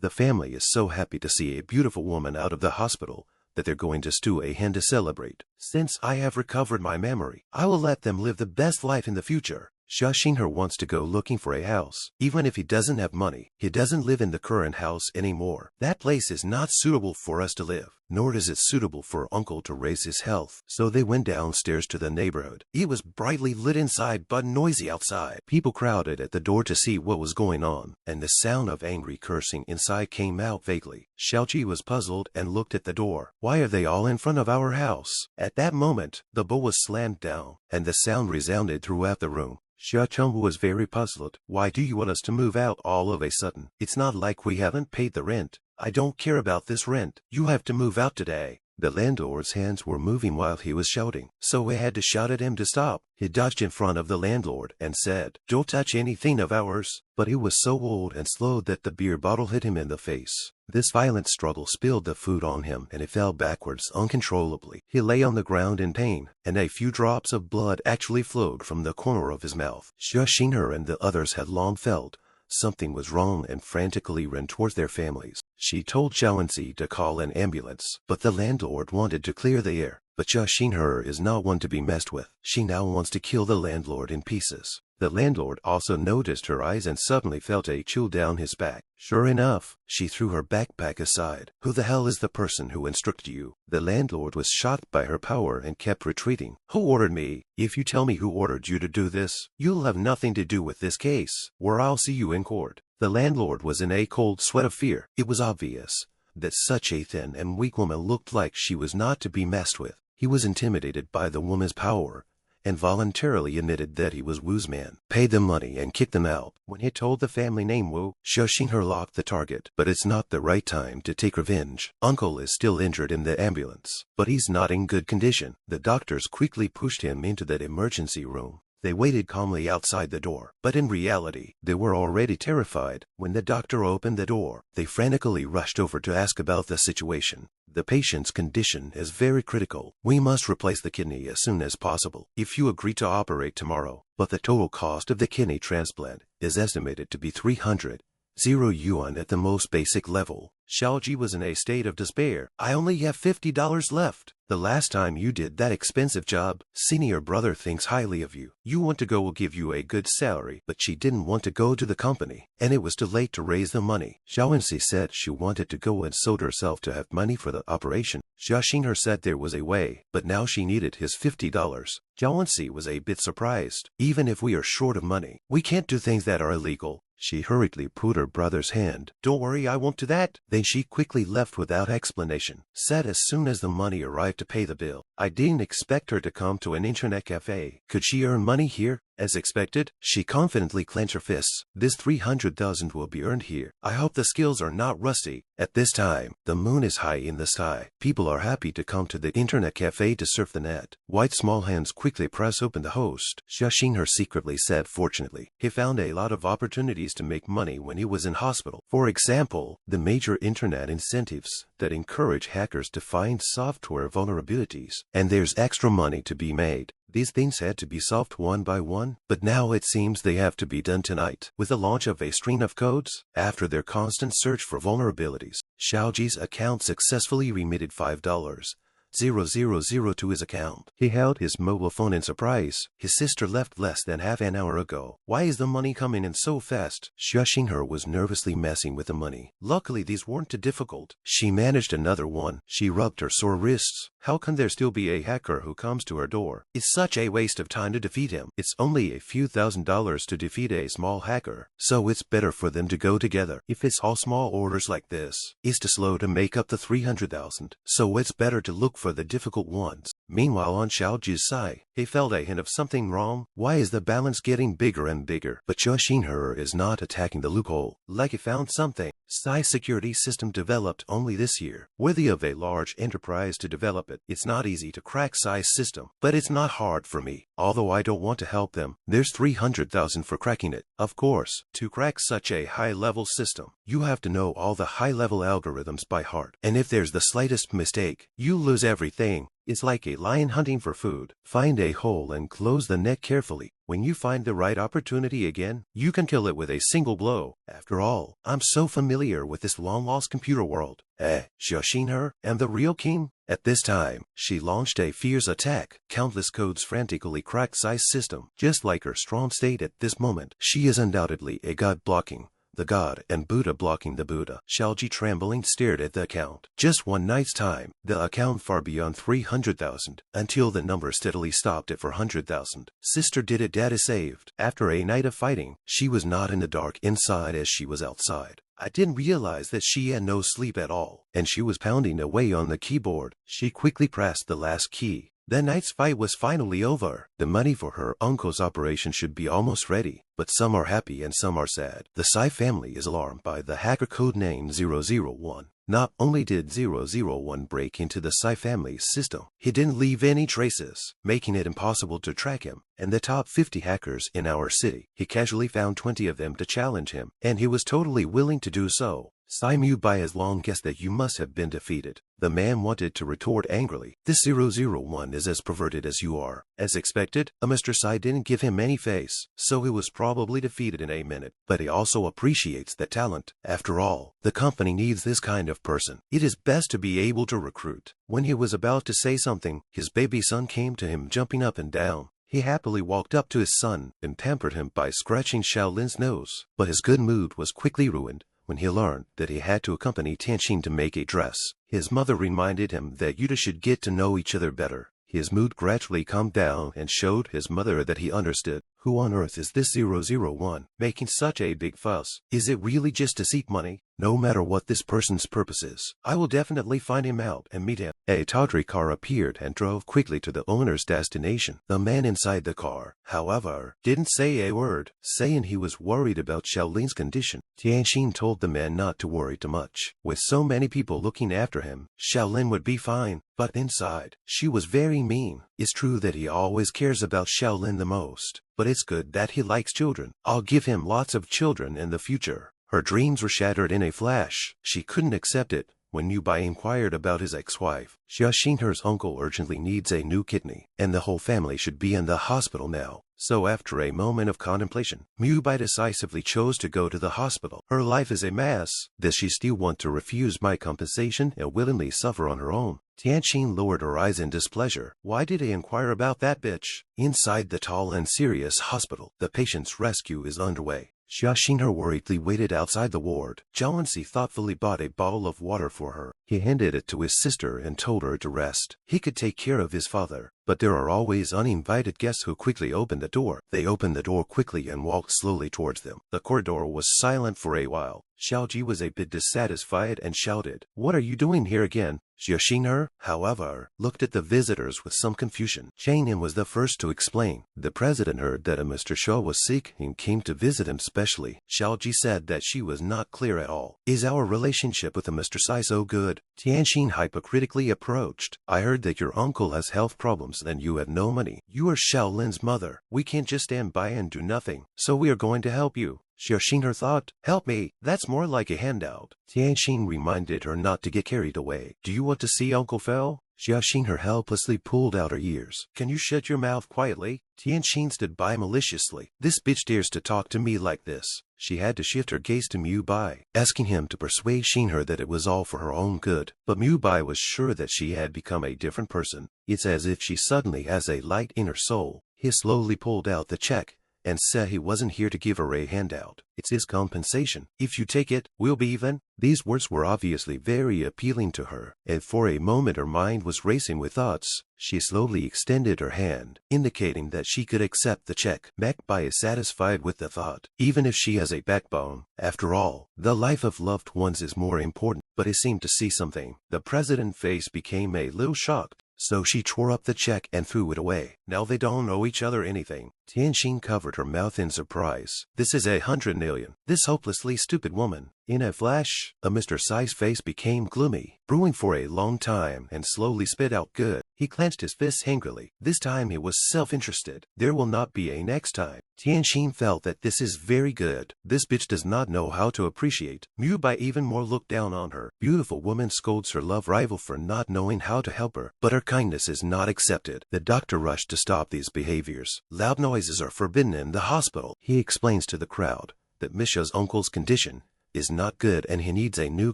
The family is so happy to see a beautiful woman out of the hospital that they're going to stew a hen to celebrate. Since I have recovered my memory, I will let them live the best life in the future. Xia Xinghe wants to go looking for a house. Even if he doesn't have money, he doesn't live in the current house anymore. That place is not suitable for us to live, nor is it suitable for uncle to raise his health. So they went downstairs to the neighborhood. It was brightly lit inside but noisy outside. People crowded at the door to see what was going on, and the sound of angry cursing inside came out vaguely. Xiaoji was puzzled and looked at the door. Why are they all in front of our house? At that moment, the bowl was slammed down, and the sound resounded throughout the room. Xia Xinghe was very puzzled. Why do you want us to move out all of a sudden? It's not like we haven't paid the rent. I don't care about this rent. You have to move out today. The landlord's hands were moving while he was shouting, so we had to shout at him to stop. He dodged in front of the landlord and said, "Don't touch anything of ours." But he was so old and slow that the beer bottle hit him in the face. This violent struggle spilled the food on him and he fell backwards uncontrollably. He lay on the ground in pain, and a few drops of blood actually flowed from the corner of his mouth. Xia Xinghe and the others had long felt something was wrong and frantically ran towards their families. She told Xiaowenzi to call an ambulance, but the landlord wanted to clear the air. But Xia Xinghe is not one to be messed with. She now wants to kill the landlord in pieces. The landlord also noticed her eyes and suddenly felt a chill down his back. Sure enough, she threw her backpack aside. "Who the hell is the person who instructed you?" The landlord was shocked by her power and kept retreating. "Who ordered me? If you tell me who ordered you to do this, you'll have nothing to do with this case, or I'll see you in court." The landlord was in a cold sweat of fear. It was obvious that such a thin and weak woman looked like she was not to be messed with. He was intimidated by the woman's power and voluntarily admitted that he was Wu's man, paid them money and kicked them out. When he told the family name Wu, Xia Xinghe locked the target. But it's not the right time to take revenge. Uncle is still injured in the ambulance, but he's not in good condition. The doctors quickly pushed him into that emergency room. They waited calmly outside the door, but in reality, they were already terrified. When the doctor opened the door, they frantically rushed over to ask about the situation. "The patient's condition is very critical. We must replace the kidney as soon as possible. If you agree to operate tomorrow, but the total cost of the kidney transplant is estimated to be 300 yuan at the most basic level." Xiaoji was in a state of despair. "I only have $50 left. The last time you did that expensive job, senior brother thinks highly of you. You want to go, will give you a good salary." But she didn't want to go to the company, and it was too late to raise the money. Xiaowenzi said she wanted to go and sold herself to have money for the operation. Xia Xinghe said there was a way, but now she needed his $50. Xiaowenzi was a bit surprised. "Even if we are short of money, we can't do things that are illegal." She hurriedly put her brother's hand. "Don't worry, I won't do that." Then she quickly left without explanation. Said as soon as the money arrived to pay the bill, "I didn't expect her to come to an internet cafe. Could she earn money here?" As expected, she confidently clenched her fists. "This 300,000 will be earned here. I hope the skills are not rusty." At this time, the moon is high in the sky. People are happy to come to the internet cafe to surf the net. White small hands quickly press open the host. Xia Xinghe secretly said fortunately, he found a lot of opportunities to make money when he was in hospital. For example, the major internet incentives that encourage hackers to find software vulnerabilities. And there's extra money to be made. These things had to be solved one by one, but now it seems they have to be done tonight. With the launch of a string of codes, after their constant search for vulnerabilities, Xiaoji's account successfully remitted $5. 000 to his account. He held his mobile phone in surprise. His sister left less than half an hour ago. Why is the money coming in so fast? Xia Xinghe was nervously messing with the money. Luckily, these weren't too difficult. She managed another one. She rubbed her sore wrists. How can there still be a hacker who comes to her door? It's such a waste of time to defeat him. It's only a few $1,000s to defeat a small hacker. So it's better for them to go together. If it's all small orders like this, it's too slow to make up the 300,000. So it's better to look for the difficult ones. Meanwhile, on Xiaoji's side, he felt a hint of something wrong. Why is the balance getting bigger and bigger? But Xia Xinghe is not attacking the loophole. Like he found something. Psy security system developed only this year. Worthy of a large enterprise to develop it. It's not easy to crack Psy's system, but it's not hard for me. Although I don't want to help them, there's 300,000 for cracking it. Of course, to crack such a high-level system, you have to know all the high-level algorithms by heart. And if there's the slightest mistake, you lose everything. It's like a lion hunting for food. Find a hole and close the net carefully. When you find the right opportunity again, you can kill it with a single blow. After all, I'm so familiar with this long-lost computer world. Xia Xinghe and the real king? At this time, she launched a fierce attack. Countless codes frantically cracked Xai's system. Just like her strong state at this moment, she is undoubtedly a god blocking the god and Buddha blocking the Buddha. Xiaoji trembling stared at the account. Just one night's time, the account far beyond 300,000, until the number steadily stopped at 400,000. Sister did it, data saved. After a night of fighting, she was not in the dark inside as she was outside. I didn't realize that she had no sleep at all, and she was pounding away on the keyboard. She quickly pressed the last key. The night's fight was finally over. The money for her uncle's operation should be almost ready, but some are happy and some are sad. The Xia family is alarmed by the hacker codenamed 001. Not only did 001 break into the Xia family's system, he didn't leave any traces, making it impossible to track him. And the top 50 hackers in our city, he casually found 20 of them to challenge him, and he was totally willing to do so. Xia Mubai has long guessed that you must have been defeated. The man wanted to retort angrily. This 001 is as perverted as you are. As expected, Mr. Xia didn't give him any face, so he was probably defeated in a minute. But he also appreciates the talent. After all, the company needs this kind of person. It is best to be able to recruit. When he was about to say something, his baby son came to him jumping up and down. He happily walked up to his son and pampered him by scratching Shaolin's nose. But his good mood was quickly ruined when he learned that he had to accompany Tianqing to make a dress. His mother reminded him that you two should get to know each other better. His mood gradually calmed down and showed his mother that he understood. Who on earth is this 001 making such a big fuss? Is it really just to seek money? No matter what this person's purpose is, I will definitely find him out and meet him. A tawdry car appeared and drove quickly to the owner's destination. The man inside the car, however, didn't say a word, saying he was worried about Shaolin's condition. Tianqing told the man not to worry too much. With so many people looking after him, Shaolin would be fine. But inside, she was very mean. It's true that he always cares about Shaolin the most, but it's good that he likes children. I'll give him lots of children in the future. Her dreams were shattered in a flash. She couldn't accept it when Yubai inquired about his ex-wife. Xia Xinghe's uncle urgently needs a new kidney, and the whole family should be in the hospital now. So after a moment of contemplation, Mubai decisively chose to go to the hospital. Her life is a mess. Does she still want to refuse my compensation and willingly suffer on her own? Tianqing lowered her eyes in displeasure. Why did he inquire about that bitch? Inside the tall and serious hospital, the patient's rescue is underway. Xia Xinghe worriedly waited outside the ward. Zhao thoughtfully bought a bottle of water for her. He handed it to his sister and told her to rest. He could take care of his father, but there are always uninvited guests who quickly open the door. They opened the door quickly and walked slowly towards them. The corridor was silent for a while. Xiaoji was a bit dissatisfied and shouted, "What are you doing here again?" Xia Xinghe, however, looked at the visitors with some confusion. Chang Yin was the first to explain. The president heard that a Mr. Shaw was sick and came to visit him specially. Xiaoji said that she was not clear at all. Is our relationship with a Mr. Sai so good? Tianqing hypocritically approached. I heard that your uncle has health problems and you have no money. You are Shaolin's mother. We can't just stand by and do nothing, so we are going to help you. Xia Xinghe thought, help me, that's more like a handout. Tianqing reminded her not to get carried away. Do you want to see Uncle Phil? Xia Xinghe helplessly pulled out her ears. Can you shut your mouth quietly? Tianqing stood by maliciously. This bitch dares to talk to me like this. She had to shift her gaze to Mubai, asking him to persuade Xinghe that it was all for her own good. But Mubai was sure that she had become a different person. It's as if she suddenly has a light in her soul. He slowly pulled out the check and said he wasn't here to give her a handout. It's his compensation. If you take it, we'll be even. These words were obviously very appealing to her, and for a moment her mind was racing with thoughts. She slowly extended her hand, indicating that she could accept the check. Magpie is satisfied with the thought, even if she has a backbone. After all, the life of loved ones is more important. But he seemed to see something. The president's face became a little shocked. So she tore up the check and threw it away. Now they don't owe each other anything. Tianqing covered her mouth in surprise. This is 100 million. This hopelessly stupid woman In a flash, Mr. Tsai's face became gloomy, brewing for a long time, and slowly spit out good. He clenched his fists angrily. This time he was self-interested. There will not be a next time. Tianxin felt that this is very good. This bitch does not know how to appreciate. Mu Bai even more looked down on her. Beautiful woman scolds her love rival for not knowing how to help her, but her kindness is not accepted. The doctor rushed to stop these behaviors. Loud noises are forbidden in the hospital. He explains to the crowd that Misha's uncle's condition is not good and he needs a new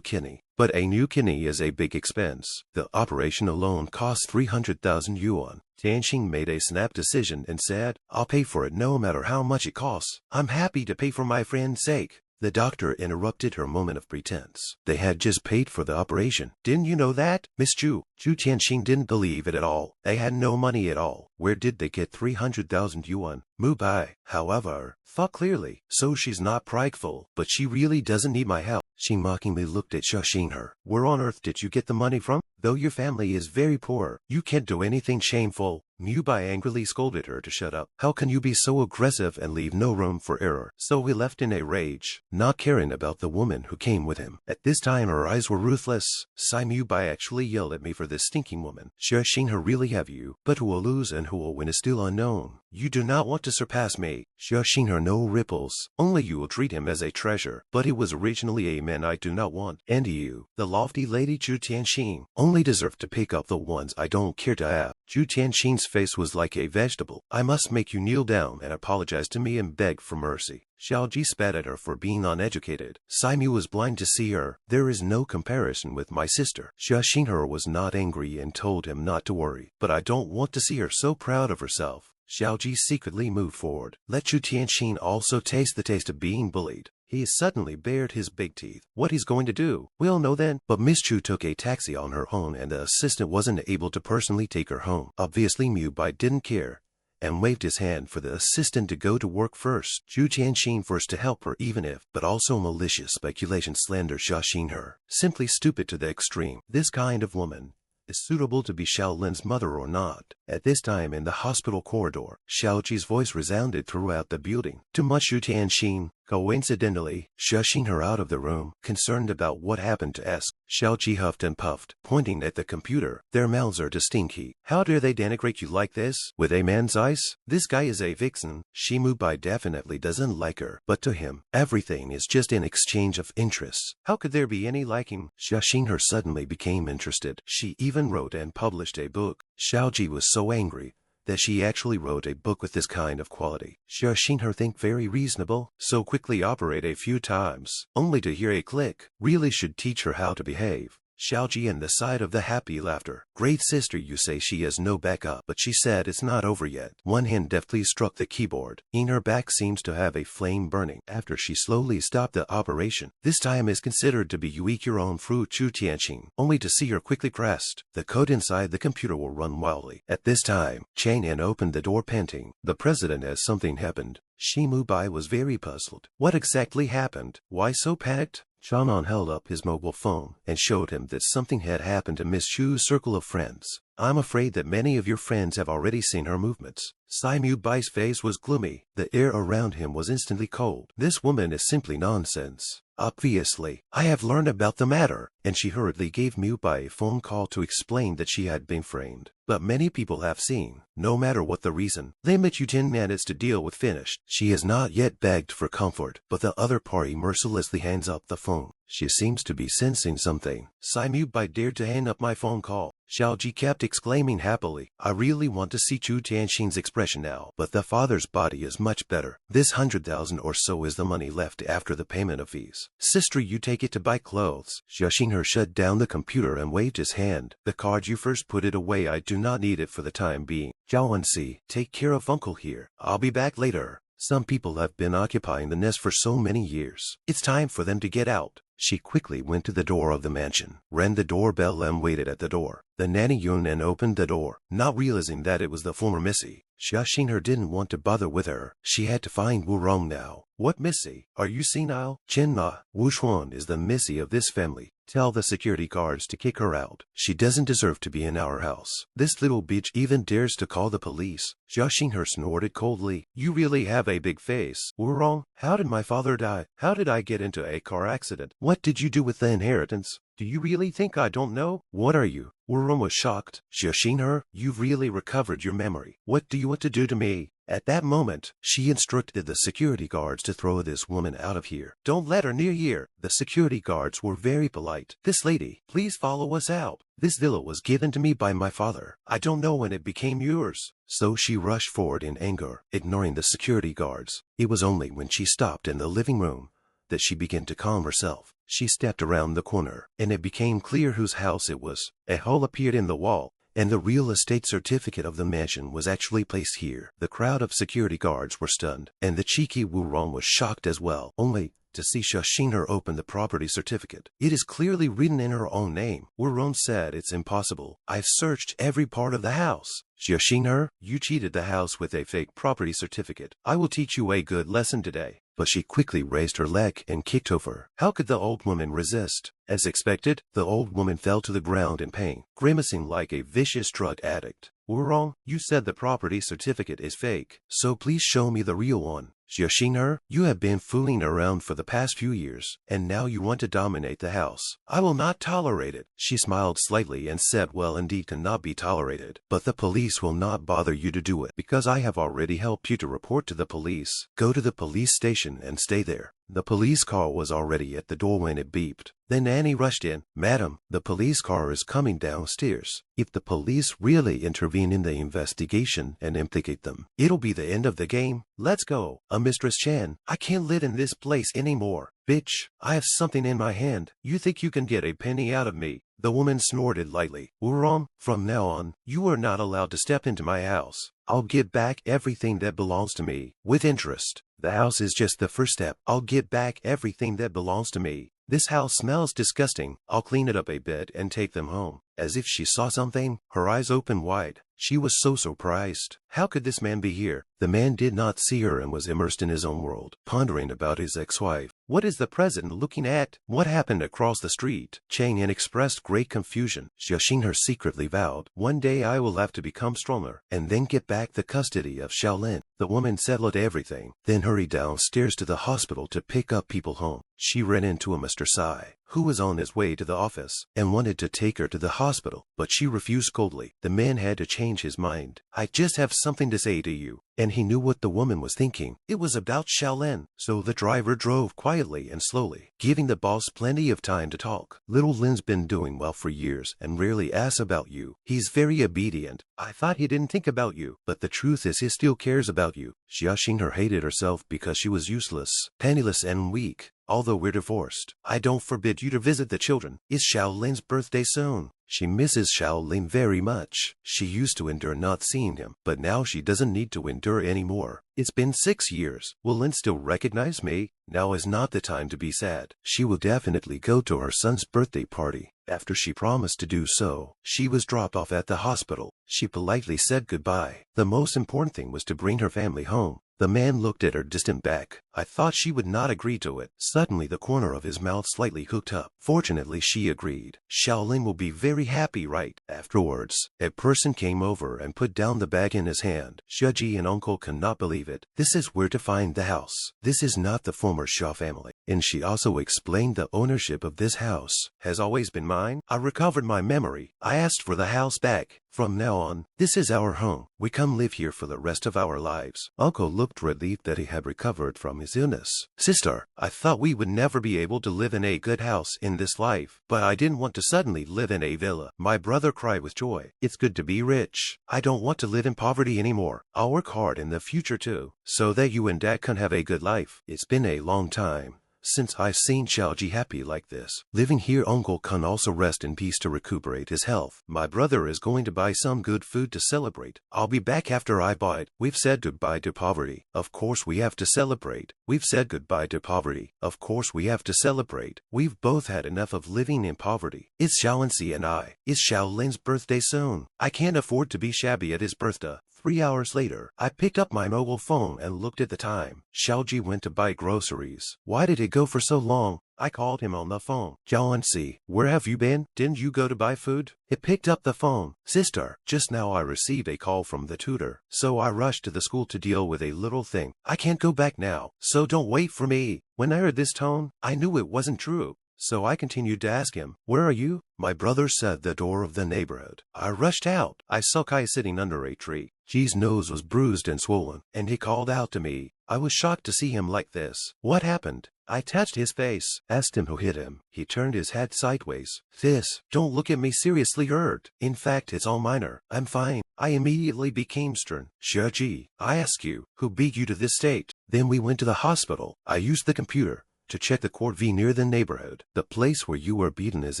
kidney. But a new kidney is a big expense. The operation alone costs 300,000 yuan. Tianxin made a snap decision and said, I'll pay for it no matter how much it costs. I'm happy to pay for my friend's sake. The doctor interrupted her moment of pretense. They had just paid for the operation. Didn't you know that, Miss Chu? Chu Tianxin didn't believe it at all. They had no money at all. Where did they get 300,000 yuan? Mu Bai, however, thought clearly. So she's not prideful, but she really doesn't need my help. She mockingly looked at Xia Xinghe. Where on earth did you get the money from? Though your family is very poor, you can't do anything shameful. Mu Bai angrily scolded her to shut up. How can you be so aggressive and leave no room for error? So he left in a rage, not caring about the woman who came with him. At this time her eyes were ruthless. Mu Bai actually yelled at me for this stinking woman. Xia Xinghe really have you, but who will lose and who will win is still unknown. You do not want to surpass me. Xia Xinghe no ripples. Only you will treat him as a treasure, but he was originally a man I do not want. And you, the lofty lady Chu Tianxin, only deserve to pick up the ones I don't care to have. Chu Tianxin's face was like a vegetable. I must make you kneel down and apologize to me and beg for mercy. Xiaoji spat at her for being uneducated. Mu was blind to see her. There is no comparison with my sister. Xia Xinghe was not angry and told him not to worry. But I don't want to see her so proud of herself. Xiaoji secretly moved forward. Let Chu Tianxin also taste the taste of being bullied. He suddenly bared his big teeth. What he's going to do? We'll know then. But Miss Chu took a taxi on her own and the assistant wasn't able to personally take her home. Obviously Mu Bai didn't care and waved his hand for the assistant to go to work first. Chu Tianxin forced to help her even if, but also malicious speculation slander Xia Xinghe. Simply stupid to the extreme. This kind of woman is suitable to be Shaolin's mother or not. At this time in the hospital corridor, Xiaoji's voice resounded throughout the building. Too much Chu Tianxin. Coincidentally, Xia Xinghe out of the room, concerned about what happened to S. Xiaoji huffed and puffed, pointing at the computer. Their mouths are distinct. How dare they denigrate you like this? With a man's eyes? This guy is a vixen. Mu Bai definitely doesn't like her, but to him, everything is just an exchange of interests. How could there be any liking? Xia Xinghe suddenly became interested. She even wrote and published a book. Xiaoji was so angry that she actually wrote a book with this kind of quality. Xia Xinghe think very reasonable, so quickly operate a few times, only to hear a click. Really should teach her how to behave. Xiaoji and the side of the happy laughter. Great sister, you say she has no backup, but she said it's not over yet. One hand deftly struck the keyboard. In her back seems to have a flame burning. After she slowly stopped the operation. This time is considered to be you eat your own fruit Chu Tianxin, only to see her quickly pressed. The code inside the computer will run wildly. At this time, Chang An opened the door panting. The president as something happened. Mu Bai was very puzzled. What exactly happened? Why so panicked? Shannon held up his mobile phone and showed him that something had happened to Miss Chu's circle of friends. I'm afraid that many of your friends have already seen her movements. Mu Bai's face was gloomy. The air around him was instantly cold. This woman is simply nonsense. Obviously, I have learned about the matter, and she hurriedly gave Mu Bai a phone call to explain that she had been framed. But many people have seen, no matter what the reason, limit you 10 minutes to deal with finished. She has not yet begged for comfort, but the other party mercilessly hands up the phone. She seems to be sensing something. Mu Bai dared to hang up my phone call. Xiaoji kept exclaiming happily, I really want to see Chu Tianxin's expression now, but the father's body is much better. This 100,000 or so is the money left after the payment of fees. Sister, you take it to buy clothes. Xia Xinghe shut down the computer and waved his hand. The card you first put it away. I do not need it for the time being. Jiawensi, take care of uncle here. I'll be back later. Some people have been occupying the nest for so many years. It's time for them to get out. She quickly went to the door of the mansion, rang the doorbell and waited at the door. The nanny Yunan opened the door, not realizing that it was the former Missy. Xia Xinghe didn't want to bother with her. She had to find Wu Rong now. What Missy? Are you senile? Chen Ma, Wu Xuan is the Missy of this family. Tell the security guards to kick her out. She doesn't deserve to be in our house. This little bitch even dares to call the police. Xia Xinghe snorted coldly. You really have a big face. We're wrong. How did my father die? How did I get into a car accident? What did you do with the inheritance? Do you really think I don't know? What are you? Wuron was shocked. Xia Xinghe, you've really recovered your memory. What do you want to do to me? At that moment, she instructed the security guards to throw this woman out of here. Don't let her near here. The security guards were very polite. This lady, please follow us out. This villa was given to me by my father. I don't know when it became yours. So she rushed forward in anger, ignoring the security guards. It was only when she stopped in the living room that she began to calm herself. She stepped around the corner, and it became clear whose house it was. A hole appeared in the wall, and the real estate certificate of the mansion was actually placed here. The crowd of security guards were stunned, and the cheeky Wuron was shocked as well, only to see Xia Xinghe open the property certificate. It is clearly written in her own name. Wuron said it's impossible. I've searched every part of the house. Xia Xinghe, you cheated the house with a fake property certificate. I will teach you a good lesson today. But she quickly raised her leg and kicked over. How could the old woman resist? As expected, the old woman fell to the ground in pain, grimacing like a vicious drug addict. Wuron, you said the property certificate is fake, so please show me the real one. Xia Xinghe, you have been fooling around for the past few years, and now you want to dominate the house. I will not tolerate it. She smiled slightly and said, well, indeed cannot be tolerated, but the police will not bother you to do it, because I have already helped you to report to the police. Go to the police station and stay there. The police car was already at the door when it beeped. Then Annie rushed in. Madam, the police car is coming downstairs. If the police really intervene in the investigation and implicate them, it'll be the end of the game. Let's go. Mistress Chan, I can't live in this place anymore. Bitch, I have something in my hand. You think you can get a penny out of me? The woman snorted lightly. Wuron, from now on, you are not allowed to step into my house. I'll give back everything that belongs to me, with interest. The house is just the first step. I'll give back everything that belongs to me. This house smells disgusting. I'll clean it up a bit and take them home. As if she saw something, her eyes opened wide. She was so surprised. How could this man be here? The man did not see her and was immersed in his own world, pondering about his ex-wife. What is the president looking at? What happened across the street? Chang Yin expressed great confusion. Xia Xinghe secretly vowed, one day I will have to become stronger, and then get back the custody of Shaolin. The woman settled everything, then hurried downstairs to the hospital to pick up people home. She ran into a Mr. Sai, who was on his way to the office, and wanted to take her to the hospital, but she refused coldly. The man had to change his mind. I just have something to say to you. And he knew what the woman was thinking. It was about Shaolin. So the driver drove quietly and slowly, giving the boss plenty of time to talk. Little Lin's been doing well for years and rarely asks about you. He's very obedient. I thought he didn't think about you, but the truth is he still cares about you. Xia Xinghe hated herself because she was useless, penniless and weak. Although we're divorced, I don't forbid you to visit the children. It's Shaolin's birthday soon. She misses Shaolin very much. She used to endure not seeing him, but now she doesn't need to endure anymore. It's been 6 years. Will Lin still recognize me? Now is not the time to be sad. She will definitely go to her son's birthday party. After she promised to do so, she was dropped off at the hospital. She politely said goodbye. The most important thing was to bring her family home. The man looked at her distant back. I thought she would not agree to it. Suddenly the corner of his mouth slightly hooked up. Fortunately she agreed. Shaolin will be very happy, right? Afterwards, a person came over and put down the bag in his hand. Xia and uncle cannot believe it. This is where to find the house. This is not the former Xia family. And she also explained the ownership of this house has always been mine. I recovered my memory. I asked for the house back. From now on, this is our home. We come live here for the rest of our lives. Uncle looked relieved that he had recovered from his illness. Sister, I thought we would never be able to live in a good house in this life, but I didn't want to suddenly live in a villa. My brother cried with joy. It's good to be rich. I don't want to live in poverty anymore. I'll work hard in the future too, so that you and Dad can have a good life. It's been a long time since I've seen Xiaoji happy like this. Living here, Uncle can also rest in peace to recuperate his health. My brother is going to buy some good food to celebrate. I'll be back after I buy it. We've said goodbye to poverty. Of course we have to celebrate. We've said goodbye to poverty. Of course we have to celebrate. We've both had enough of living in poverty. It's Xiaoensi and I. It's Shaolin's birthday soon. I can't afford to be shabby at his birthday. 3 hours later, I picked up my mobile phone and looked at the time. Xiaoji went to buy groceries. Why did it go for so long? I called him on the phone. Jiawensi, where have you been? Didn't you go to buy food? He picked up the phone. Sister, just now I received a call from the tutor, so I rushed to the school to deal with a little thing. I can't go back now, so don't wait for me. When I heard this tone, I knew it wasn't true. So I continued to ask him, where are you? My brother said the door of the neighborhood. I rushed out. I saw Kai sitting under a tree. Ji's nose was bruised and swollen, and he called out to me. I was shocked to see him like this. What happened? I touched his face, asked him who hit him. He turned his head sideways. This, don't look at me seriously hurt. In fact, it's all minor. I'm fine. I immediately became stern. Xia, I ask you, who beat you to this state? Then we went to the hospital. I used the computer to check the court V near the neighborhood. The place where you were beaten is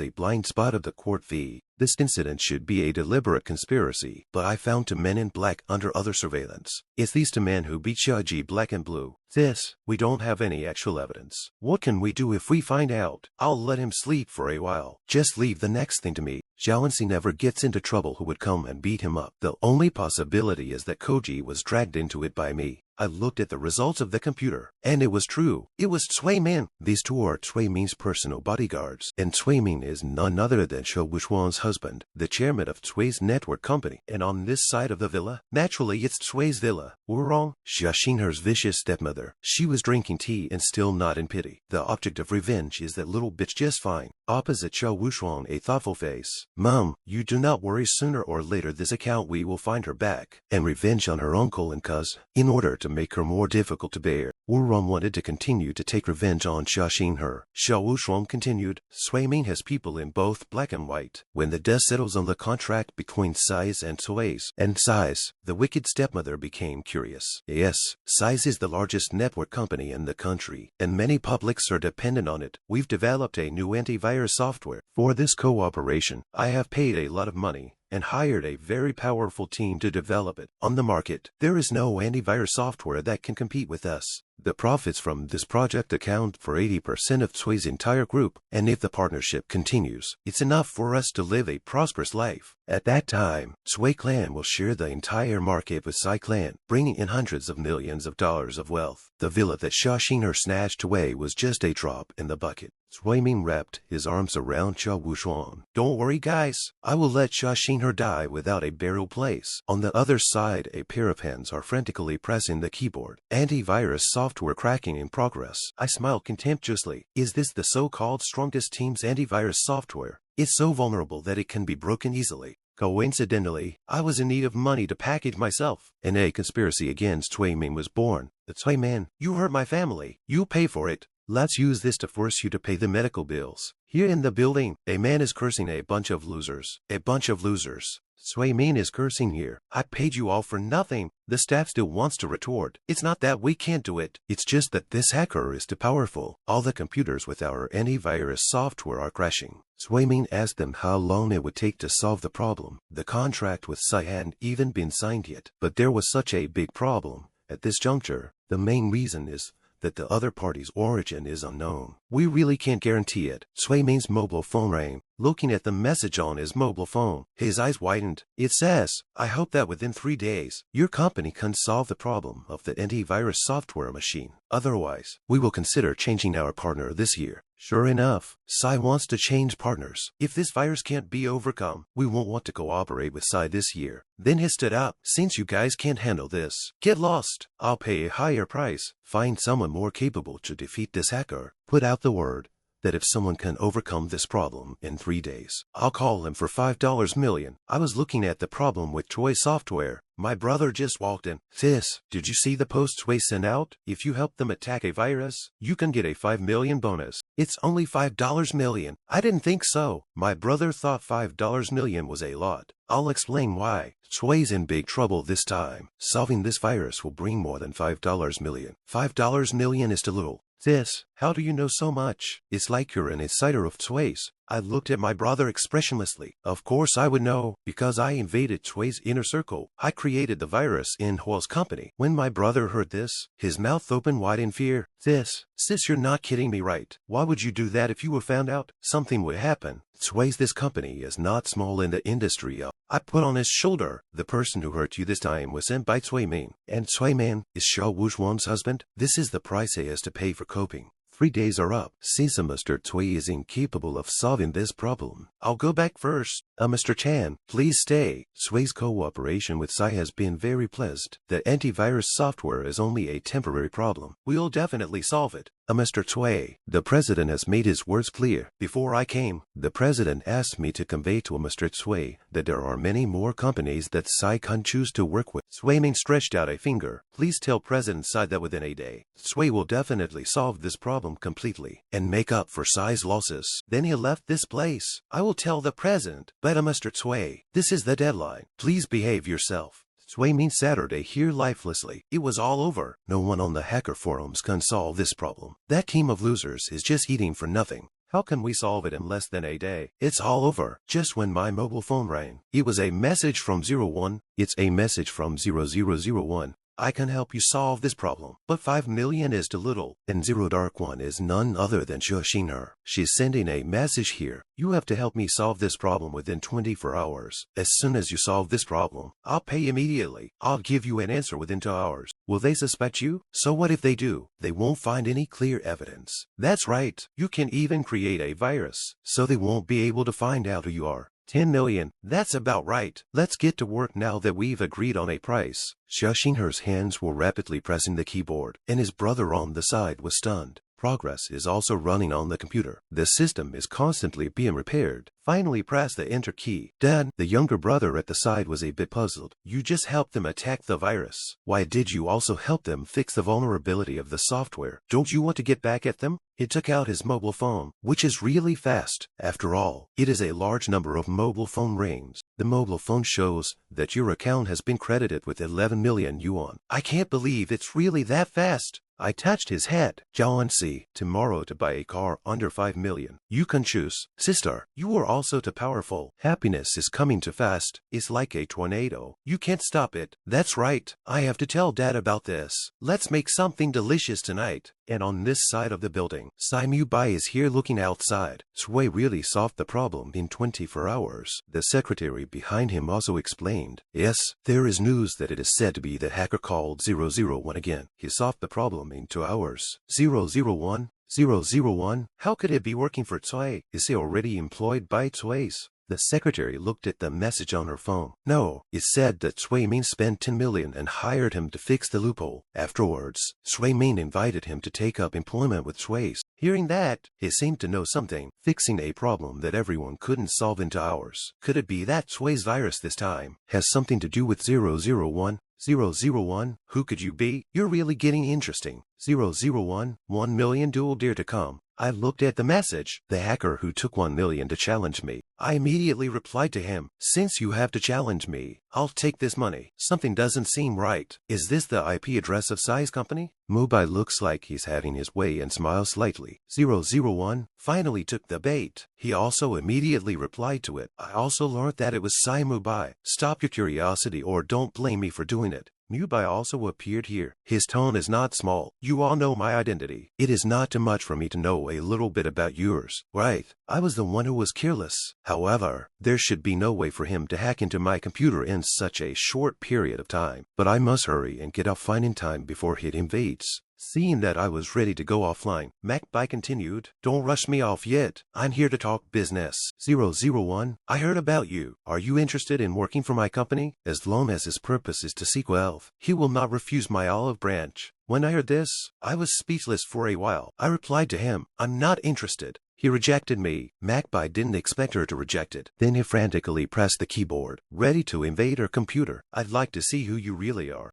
a blind spot of the court V. This incident should be a deliberate conspiracy, but I found 2 men in black under other surveillance. It's these 2 men who beat Xiaoji black and blue. This, we don't have any actual evidence. What can we do if we find out? I'll let him sleep for a while. Just leave the next thing to me. Jiawensi never gets into trouble who would come and beat him up. The only possibility is that Koji was dragged into it by me. I looked at the results of the computer, and it was true. It was Cui Min. These 2 are Cui Min's personal bodyguards, and Cui Min is none other than Shou Wuchuan's husband, the chairman of Cui's network company. And on this side of the villa, naturally it's Cui's villa. We're wrong. Xia Xinghe's vicious stepmother. She was drinking tea and still not in pity. The object of revenge is that little bitch just fine. Opposite Shou Wuchuan, a thoughtful face. Mom, you do not worry, sooner or later this account we will find her back, and revenge on her uncle and cuz, in order to make her more difficult to bear. Wuran wanted to continue to take revenge on Xia Xinghe. Shou Wuchuan continued, Cui Min has people in both black and white. When the dust settles on the contract between Size and Cui's, the wicked stepmother became curious. Yes, Size is the largest network company in the country, and many publics are dependent on it. We've developed a new antivirus software. For this cooperation, I have paid a lot of money and hired a very powerful team to develop it. On the market, there is no antivirus software that can compete with us. The profits from this project account for 80% of Cui's entire group, and if the partnership continues, it's enough for us to live a prosperous life. At that time, Cui clan will share the entire market with Sai clan, bringing in hundreds of millions of dollars of wealth. The villa that Xia Xinghe snatched away was just a drop in the bucket. Cui Min wrapped his arms around Shou Wuchuan. Don't worry, guys. I will let Xia Xinghe die without a burial place. On the other side, a pair of hands are frantically pressing the keyboard. Antivirus software cracking in progress. I smiled contemptuously. Is this the so-called strongest team's antivirus software? It's so vulnerable that it can be broken easily. Coincidentally, I was in need of money to package myself, and a conspiracy against Cui Min was born. The Cui Man, you hurt my family. You pay for it. Let's use this to force you to pay the medical bills. Here in the building, a man is cursing a bunch of losers. A bunch of losers. Cui Min is cursing here. I paid you all for nothing. The staff still wants to retort. It's not that we can't do it. It's just that this hacker is too powerful. All the computers with our antivirus software are crashing. Cui Min asked them how long it would take to solve the problem. The contract with Sai hadn't even been signed yet. But there was such a big problem. At this juncture, the main reason is that the other party's origin is unknown. We really can't guarantee it. Cui Min's mobile phone rang. Looking at the message on his mobile phone, his eyes widened. It says, I hope that within 3 days, your company can solve the problem of the antivirus software machine. Otherwise, we will consider changing our partner this year. Sure enough, Sai wants to change partners. If this virus can't be overcome, we won't want to cooperate with Sai this year. Then he stood up. Since you guys can't handle this, get lost. I'll pay a higher price. Find someone more capable to defeat this hacker. Put out the word that if someone can overcome this problem in 3 days, I'll call him for $5 million. I was looking at the problem with Cui software. My brother just walked in. Sis, did you see the post Cui sent out? If you help them attack a virus, you can get a $5 million bonus. It's only $5 million. I didn't think so. My brother thought $5 million was a lot. I'll explain why. Cui's in big trouble this time. Solving this virus will bring more than $5 million. $5 million is too little. Sis, how do you know so much? It's like you're an insider of Cui's. I looked at my brother expressionlessly. Of course I would know, because I invaded Cui's inner circle. I created the virus in Huo's company. When my brother heard this, his mouth opened wide in fear. Sis, you're not kidding me, right? Why would you do that if you were found out? Something would happen. Sways, this company is not small in the industry. I put on his shoulder. The person who hurt you this time was sent by Cui Min. And Cui Min is Xiao Wujuan's husband. This is the price he has to pay for coping. 3 days are up. Since Mr. Cui is incapable of solving this problem, I'll go back first. Mr. Chan, please stay. Cui's cooperation with Sai has been very pleasant. The antivirus software is only a temporary problem. We'll definitely solve it. Mr. Cui, the president has made his words clear. Before I came, the president asked me to convey to Mr. Cui that there are many more companies that Sai can choose to work with. Cui Min stretched out a finger. Please tell President Sai that within a day, Cui will definitely solve this problem completely and make up for Sai's losses. Then he left this place. I will tell the president. But Mr. Cui, this is the deadline. Please behave yourself. Cui Min Saturday here lifelessly. It was all over. No one on the hacker forums can solve this problem. That team of losers is just eating for nothing. How can we solve it in less than a day? It's all over. Just when my mobile phone rang, it was a message from 01. It's a message from 0001. I can help you solve this problem, but 5 million is too little, and Zero Dark One is none other than Xia Xinghe. She's sending a message here. You have to help me solve this problem within 24 hours. As soon as you solve this problem, I'll pay immediately. I'll give you an answer within 2 hours. Will they suspect you? So what if they do? They won't find any clear evidence. That's right. You can even create a virus, so they won't be able to find out who you are. 10 million. That's about right. Let's get to work now that we've agreed on a price. Xia Xinghe's hands were rapidly pressing the keyboard, and his brother on the side was stunned. Progress is also running on the computer. The system is constantly being repaired. Finally press the enter key. Dad, the younger brother at the side, was a bit puzzled. You just helped them attack the virus. Why did you also help them fix the vulnerability of the software? Don't you want to get back at them? He took out his mobile phone, which is really fast. After all, it is a large number of mobile phone rings. The mobile phone shows that your account has been credited with 11 million yuan. I can't believe it's really that fast. I touched his head. Jiaoanxi, tomorrow to buy a car under 5 million. You can choose. Sister, you are also too powerful. Happiness is coming too fast. It's like a tornado. You can't stop it. That's right. I have to tell Dad about this. Let's make something delicious tonight. And on this side of the building, Sai Mubai is here looking outside. Cui really solved the problem in 24 hours. The secretary behind him also explained. Yes, there is news that it is said to be the hacker called 001 again. He solved the problem in 2 hours. 001? 001? How could it be working for Cui? Is he already employed by Cui's? The secretary looked at the message on her phone. No, it said that Cui Min spent 10 million and hired him to fix the loophole. Afterwards, Cui Min invited him to take up employment with Cui's. Hearing that, he seemed to know something. Fixing a problem that everyone couldn't solve in 2 hours. Could it be that Cui's virus this time has something to do with 001? 001? Who could you be? You're really getting interesting. 001? 1 million dual dare to come. I looked at the message. The hacker who took 1 million to challenge me. I immediately replied to him. Since you have to challenge me, I'll take this money. Something doesn't seem right. Is this the IP address of Sai's company? Mubai looks like he's having his way and smiles slightly. 001 finally took the bait. He also immediately replied to it. I also learned that it was Sai Mubai. Stop your curiosity or don't blame me for doing it. Mubai also appeared here. His tone is not small. You all know my identity. It is not too much for me to know a little bit about yours. Right. I was the one who was careless. However, there should be no way for him to hack into my computer in such a short period of time. But I must hurry and get off in time before he invades. Seeing that I was ready to go offline, MacBai continued, Don't rush me off yet. I'm here to talk business. 001, I heard about you. Are you interested in working for my company? As long as his purpose is to seek wealth, he will not refuse my olive branch. When I heard this, I was speechless for a while. I replied to him, I'm not interested. He rejected me. MacBai didn't expect her to reject it. Then he frantically pressed the keyboard, ready to invade her computer. I'd like to see who you really are.